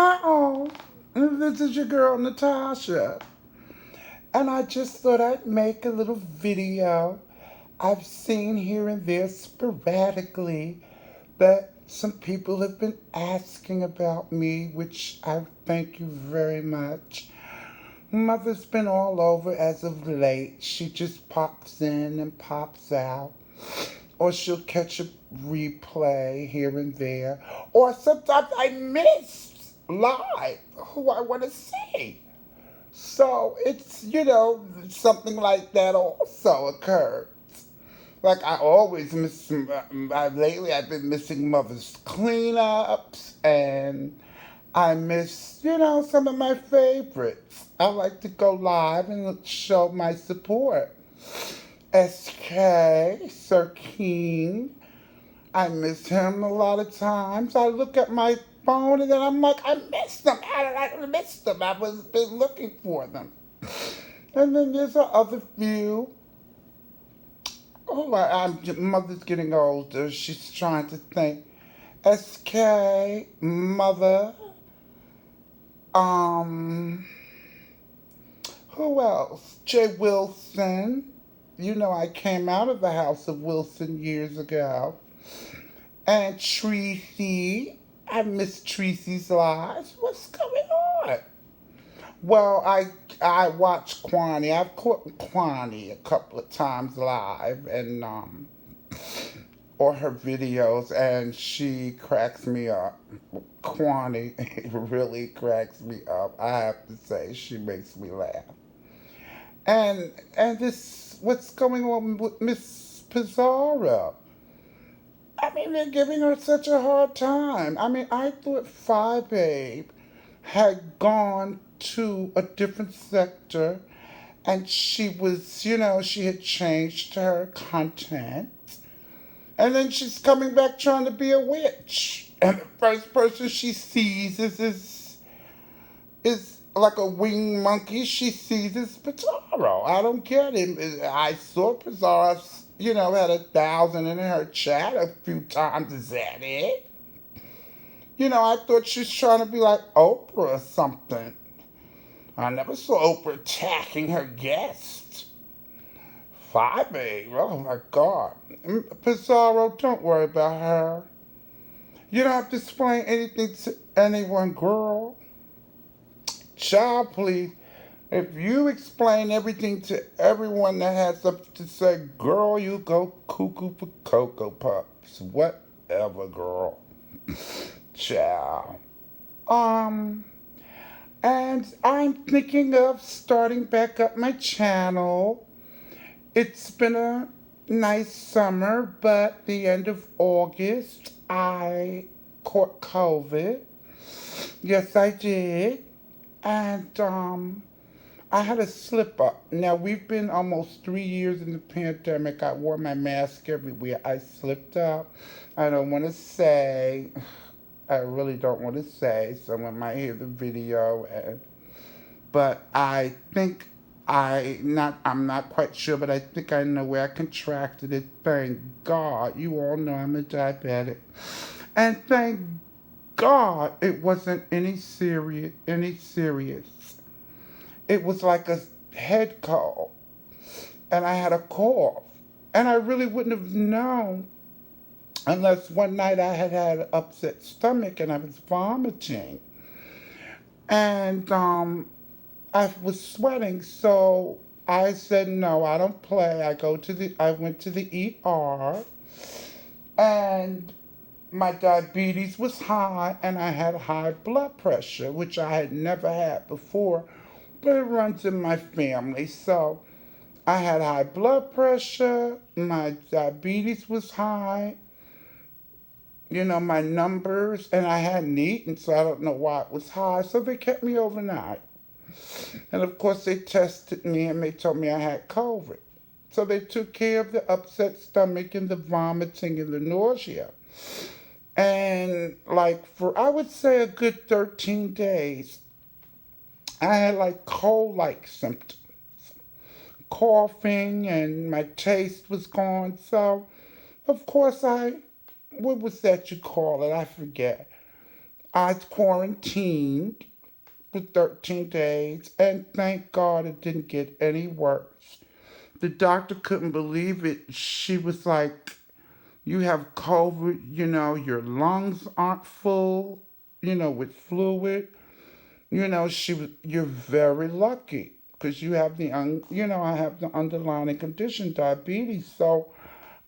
Hi all, this is your girl Natasha, and I just thought I'd make a little video. I've seen here and there sporadically that some people have been asking about me, which I thank you very much. Mother's been all over as of late. She just pops in and pops out, or she'll catch a replay here and there, or sometimes I miss live who I want to see. So it's, something like that also occurred. Like I always miss, lately I've been missing mother's cleanups, and I miss, some of my favorites. I like to go live and show my support. SK, Sir King, I miss him a lot of times. I look at my phone and then I'm like, I missed them. How did I miss them? I was been looking for them. And then there's a other few. Oh, mother's getting older. She's trying to think. SK, mother. Um, who else? Jay Wilson. You know, I came out of the house of Wilson years ago. And Tracy. I miss Tracy's lives. What's going on? Well, I watched Kwani. I've caught Kwani a couple of times live, and or her videos, and she cracks me up. Kwani really cracks me up. I have to say, she makes me laugh. And this, what's going on with Miss Pizarro? I mean, they're giving her such a hard time. I mean, I thought Phi Babe had gone to a different sector, and she was, she had changed her content. And then she's coming back trying to be a witch. And the first person she sees is like a winged monkey. She sees is Pizarro. I don't get it. I saw Pizarro, had 1,000 in her chat a few times. Is that it? I thought she was trying to be like Oprah or something. I never saw Oprah attacking her guests. Five, babe. Oh my God. Pizarro, don't worry about her. You don't have to explain anything to anyone, girl. Child, please. If you explain everything to everyone that has something to say, girl, you go cuckoo for Cocoa Puffs. Whatever, girl. Ciao. Um, and I'm thinking of starting back up my channel. It's been a nice summer, but the end of August, I caught COVID. Yes, I did. And I had a slip up. Now, we've been almost 3 years in the pandemic. I wore my mask everywhere. I slipped up. I don't want to say, I really don't want to say. Someone might hear the video, but I think I'm not quite sure, but I think I know where I contracted it. Thank God. You all know I'm a diabetic. And thank God it wasn't any serious. It was like a head cold, and I had a cough. And I really wouldn't have known unless one night I had an upset stomach and I was vomiting. And I was sweating, so I said, no, I don't play. I went to the ER, and my diabetes was high, and I had high blood pressure, which I had never had before, but it runs in my family. So I had high blood pressure, my diabetes was high, my numbers, and I hadn't eaten, so I don't know why it was high. So they kept me overnight. And of course, they tested me and they told me I had COVID. So they took care of the upset stomach and the vomiting and the nausea. And like for, I would say, a good 13 days, I had like cold like symptoms, coughing, and my taste was gone. So, of course, what was that you call it? I forget. I quarantined for 13 days, and thank God it didn't get any worse. The doctor couldn't believe it. She was like, you have COVID, your lungs aren't full, with fluid. You're very lucky because you have I have the underlying condition, diabetes. So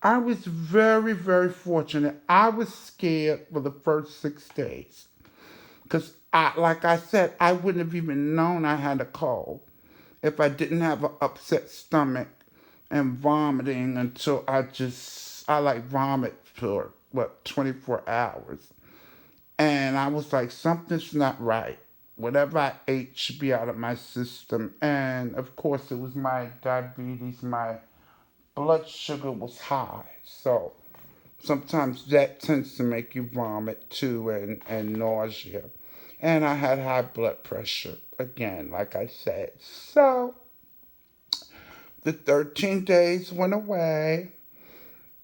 I was very, very fortunate. I was scared for the first 6 days because like I said, I wouldn't have even known I had a cold if I didn't have an upset stomach and vomiting until I like vomit for 24 hours. And I was like, something's not right. Whatever I ate should be out of my system. And of course, it was my diabetes. My blood sugar was high. So sometimes that tends to make you vomit too and nausea. And I had high blood pressure again, like I said. So the 13 days went away.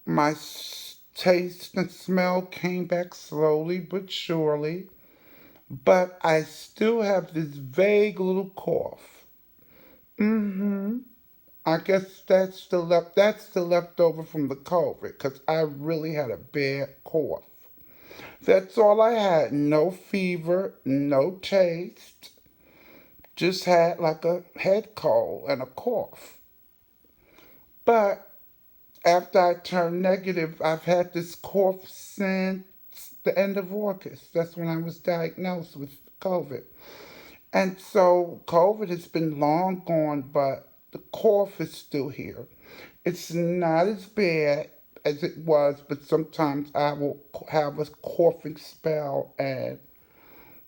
My taste and smell came back slowly but surely. But I still have this vague little cough. Mm-hmm. I guess that's the leftover from the COVID because I really had a bad cough. That's all I had. No fever, no taste. Just had like a head cold and a cough. But after I turned negative, I've had this cough since the end of August. That's when I was diagnosed with COVID. And so COVID has been long gone, but the cough is still here. It's not as bad as it was, but sometimes I will have a coughing spell and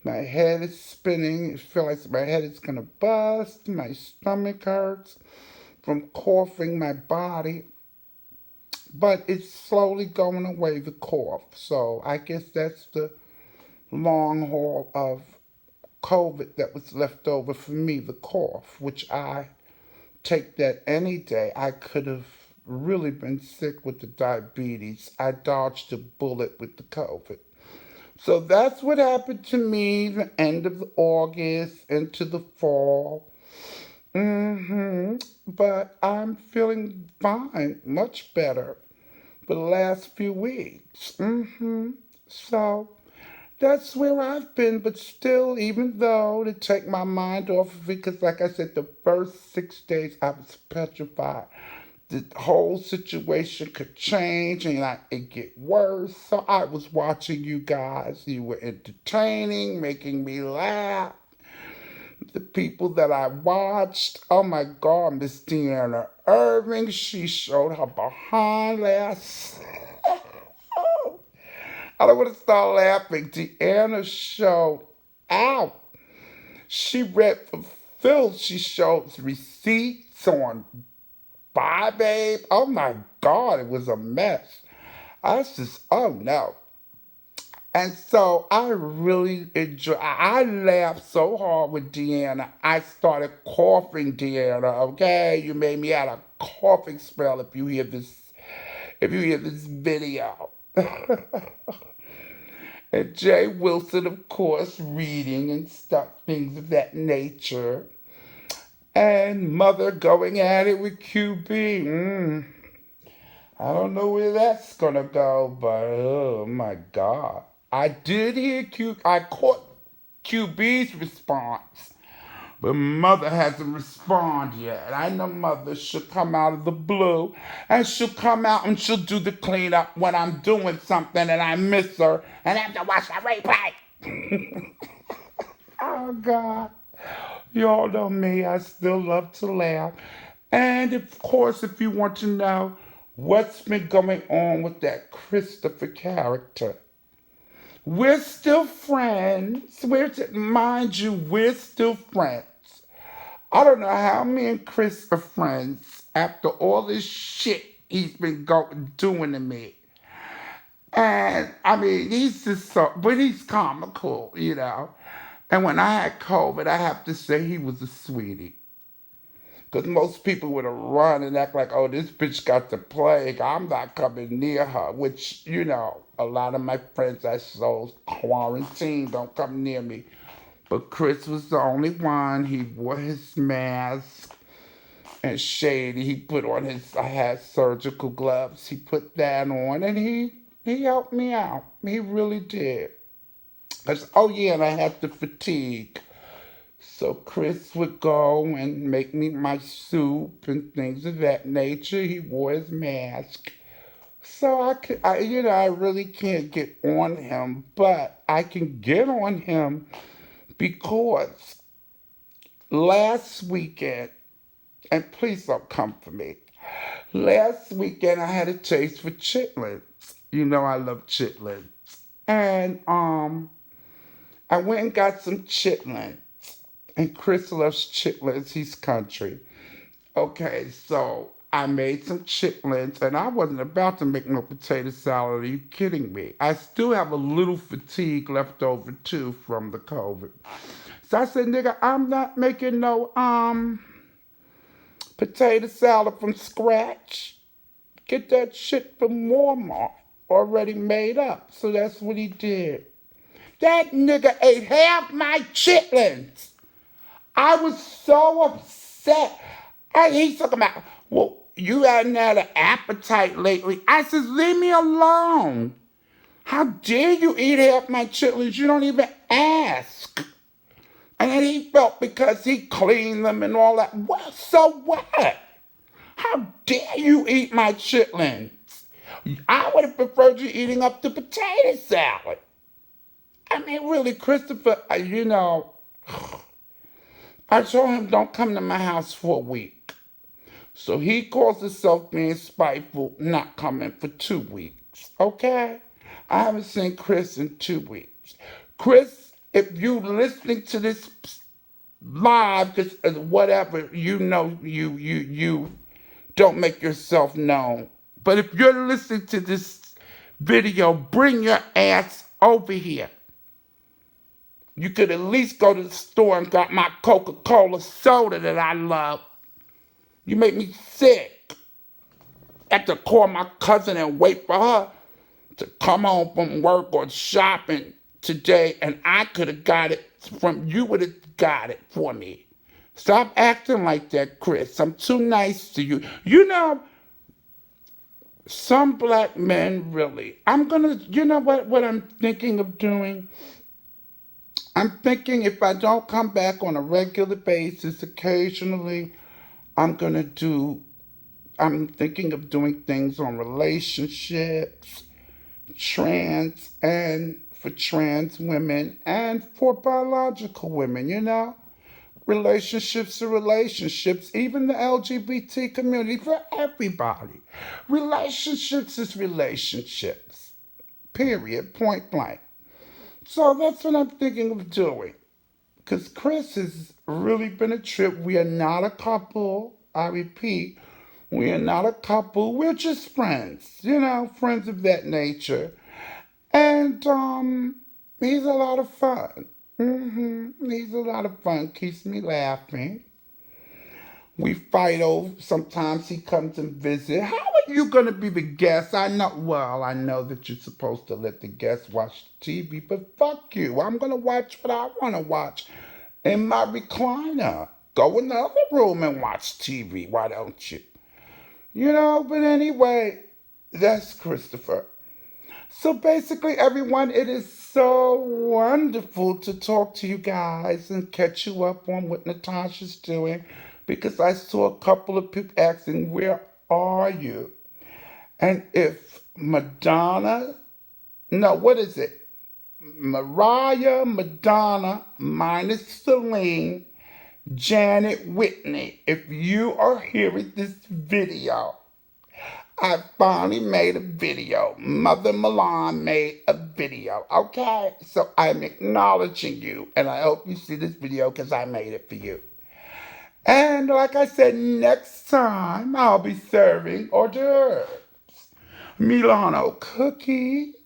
my head is spinning. It feels like my head is going to bust. My stomach hurts from coughing my body. But it's slowly going away, the cough. So I guess that's the long haul of COVID that was left over for me, the cough, which I take that any day. I could have really been sick with the diabetes. I dodged a bullet with the COVID. So that's what happened to me the end of August into the fall. But I'm feeling fine, much better for the last few weeks. So that's where I've been, but still, even though to take my mind off of it, because like I said, the first 6 days I was petrified. The whole situation could change and like it get worse. So I was watching you guys. You were entertaining, making me laugh. The people that I watched, oh my God, Miss Deanna Irving, she showed her behind last. I don't want to start laughing. Deanna showed out. She read for Phil. She showed receipts on Bye Babe. Oh my God, it was a mess. I was just, oh no. And so I really enjoy. I laughed so hard with Deanna. I started coughing, Deanna. Okay, you made me have a coughing spell. If you hear this video. And Jay Wilson, of course, reading and stuff, things of that nature. And Mother going at it with QB. I don't know where that's gonna go, but oh my God. I caught QB's response, but Mother hasn't responded yet. I know Mother should come out of the blue, and she'll come out and she'll do the cleanup when I'm doing something and I miss her and have to watch the replay. Oh God. Y'all know me, I still love to laugh. And of course, if you want to know what's been going on with that Christopher character, we're still friends. Mind you, we're still friends. I don't know how me and Chris are friends after all this shit he's been doing to me. And I mean, he's just so, but he's comical. And when I had COVID, I have to say he was a sweetie. Because most people would have run and act like, oh, this bitch got the plague. I'm not coming near her, which. A lot of my friends I saw quarantined, don't come near me. But Chris was the only one. He wore his mask and shady. He put on his, I had surgical gloves. He put that on and he helped me out. He really did. Cause, oh yeah, and I had the fatigue. So Chris would go and make me my soup and things of that nature. He wore his mask. So I really can't get on him, but I can get on him because last weekend, and please don't come for me. Last weekend I had a taste for chitlins. You know I love chitlins. And I went and got some chitlins. And Chris loves chitlins. He's country. Okay, so I made some chitlins and I wasn't about to make no potato salad. Are you kidding me? I still have a little fatigue left over too from the COVID. So I said, nigga, I'm not making no potato salad from scratch. Get that shit from Walmart already made up. So that's what he did. That nigga ate half my chitlins. I was so upset. And he's talking about, well, you hadn't had an appetite lately. I says, leave me alone. How dare you eat half my chitlins? You don't even ask. And then he felt because he cleaned them and all that. Well, so what? How dare you eat my chitlins? I would have preferred you eating up the potato salad. I mean, really, Christopher, I told him don't come to my house for a week. So he calls himself being spiteful, not coming for 2 weeks. Okay? I haven't seen Chris in 2 weeks. Chris, if you listening to this live, whatever, you know you don't make yourself known. But if you're listening to this video, bring your ass over here. You could at least go to the store and got my Coca-Cola soda that I love. You make me sick. I have to call my cousin and wait for her to come home from work or shopping today, and I could have got it from you. Would have got it for me. Stop acting like that, Chris. I'm too nice to you. You know, some black men really. You know what I'm thinking of doing? I'm thinking if I don't come back on a regular basis, occasionally, I'm thinking of doing things on relationships, and for trans women and for biological women, you know? Relationships are relationships, even the LGBT community, for everybody. Relationships is relationships, period, point blank. So that's what I'm thinking of doing. Because Chris has really been a trip. We are not a couple. I repeat, we are not a couple. We're just friends, friends of that nature. And he's a lot of fun. He's a lot of fun. Keeps me laughing. We fight over. Sometimes he comes and visit. How are you going to be the guest? I know that you're supposed to let the guests watch the TV, but fuck you. I'm going to watch what I want to watch in my recliner. Go in the other room and watch TV. Why don't you? But anyway, that's Christopher. So basically, everyone, it is so wonderful to talk to you guys and catch you up on what Natasha's doing, because I saw a couple of people asking, where are you? And if Madonna, no, what is it? Mariah, Madonna, minus Celine, Janet Whitney, if you are hearing this video, I finally made a video. Mother Milan made a video, okay? So I'm acknowledging you, and I hope you see this video because I made it for you. And like I said, next time I'll be serving hors d'oeuvres. Milano cookies,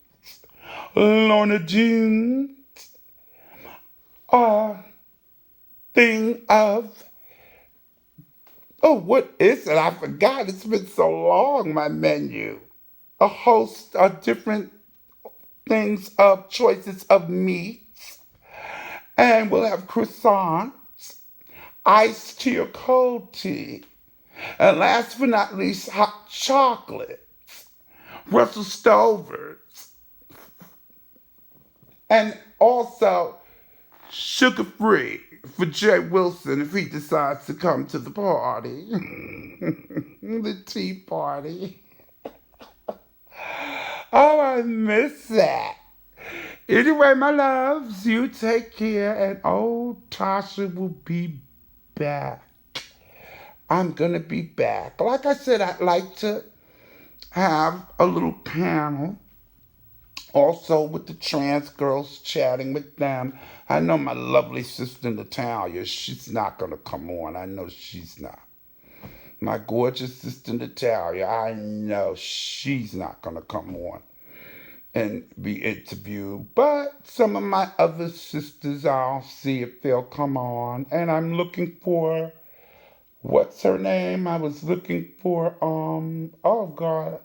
Lorna Jeans, a thing of, what is it? I forgot. It's been so long, my menu. A different things of choices of meats, and we'll have croissants, iced tea or cold tea, and last but not least, hot chocolate, Russell Stovers, and also sugar free for Jay Wilson if he decides to come to the party. The tea party. Oh, I miss that. Anyway, my loves, you take care, and old Tasha will be back. I'm gonna be back. Like I said, I'd like to have a little panel also with the trans girls, chatting with them. I know my lovely sister Natalia, she's not gonna come on. I know she's not. My gorgeous sister Natalia, I know she's not gonna come on and be interviewed. But some of my other sisters, I'll see if they'll come on. And I'm looking for, what's her name? I was looking for, oh God,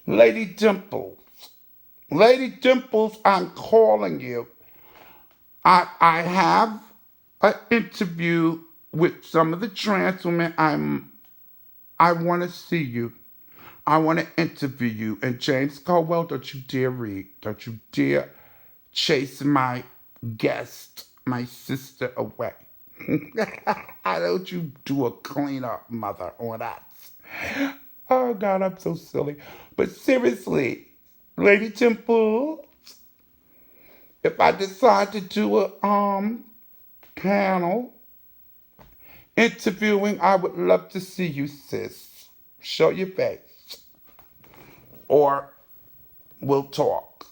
Lady Dimples. Lady Dimples, I'm calling you. I have an interview with some of the trans women. I want to see you. I want to interview you. And James Caldwell, don't you dare read. Don't you dare chase my guest, my sister, away. Don't you do a cleanup, mother, on us. Oh, God, I'm so silly. But seriously, Lady Temple, if I decide to do a panel interviewing, I would love to see you, sis. Show your face. Or we'll talk.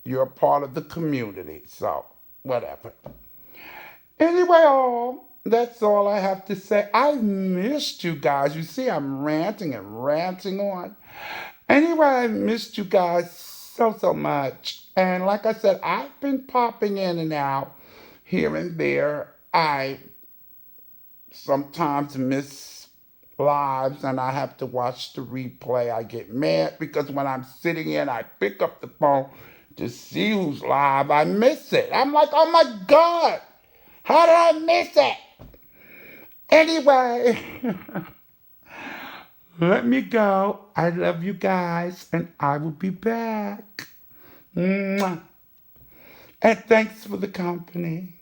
You're a part of the community, so whatever. Anyway, that's all I have to say. I missed you guys. You see, I'm ranting and ranting on. Anyway, I missed you guys so much. And like I said, I've been popping in and out here and there. I sometimes miss lives and I have to watch the replay. I get mad because when I'm sitting in, I pick up the phone to see who's live. I miss it. I'm like, oh my God, how did I miss it? Anyway, let me go. I love you guys and I will be back. Mwah. And thanks for the company.